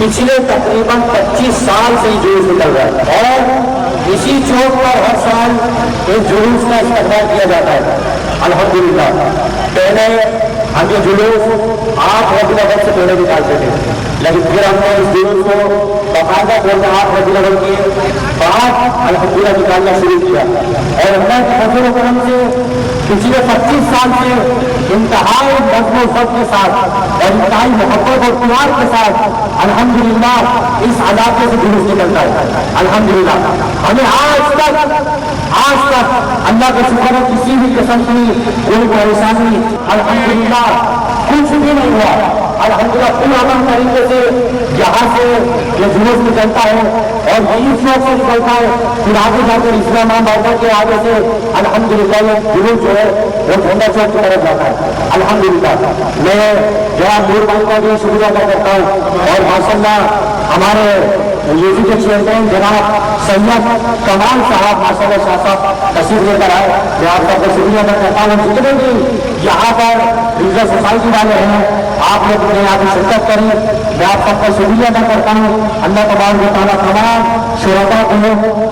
पिछले तकरीबन 25 साल से जुलूस निकल रहा है और इसी चौक पर हर साल एक जुलूस का इस्तेमाल किया जाता है। अल्हम्दुलिल्लाह पहले हम ये जुलूस 8 रबीउल अव्वल से पहले निकालते थे, लेकिन फिर हमने इस जुलूस को बाकायदा बोलते 8 रबीउल अव्वल के बाद अल्हम्दुलिल्लाह निकालना शुरू किया और अल्लाह के फजल व करम से पिछले 25 साल से इंतहाई नज़्म व ज़ब्त के साथ और इंतहाई मोहब्बत और प्यार के साथ अल्हम्दुलिल्लाह इस इलाके से जुलूस निकलता है। अल्हम्दुलिल्लाह हमें आज तक अल्लाह के शुक्र है किसी भी किस्म की कोई परेशानी अल्हम्दुलिल्लाह कुछ भी नहीं हुआ। अल्हम्दुलिल्लाह पुरअमन तरीके से यहाँ से ये जुलूस निकलता है और यही चौक से निकलता है, फिर आगे जाकर इस्लाम बाजार के आगे से अल्हम्दुलिल्लाह ये जुलूस जो है वो झंडा चौक की तरफ जाता है। अल्हम्दुलिल्लाह मैं जनाब नूर भाई का भी शुक्रिया अदा करता हूँ और माशाअल्लाह हमारे यूपी के चेयरमैन जनाब सैयद कमाल साहब माशाअल्लाह शाह साहब तशरीफ लेकर आए, मैं आप सबका शुक्रिया अदा करता हूँ। जितने भी यहाँ पर रिजर्व सोसाइटी वाले हैं आप लोग अपने यहाँ पर शिरकत करें, मैं आप सबका शुक्रिया अदा करता हूँ। अल्लाह तबारक व तआला तमाम शुरका को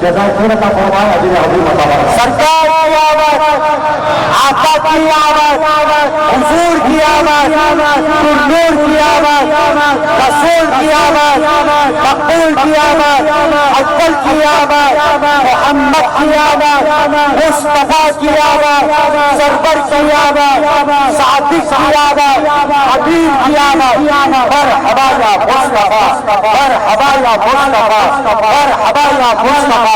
जज़ाए का फरमाए अजर अज़ीम अता फरमाए। सरकार की आवाज़, आका की आवाज़, हुजूर की आवाज़, नूर की आवाज़, रसूल की आवाज़, मक़बूल की आवाज़, अव्वल की आवाज़, मोहम्मद की आवाज़, मुस्तफा की आवाज़, सरवर की आवाज़, सादिक की आवाज़, हबीब की आवाज़, मरहबा या मुस्तफा, मरहबा या मुस्तफा, मरहबा या मुस्तफा।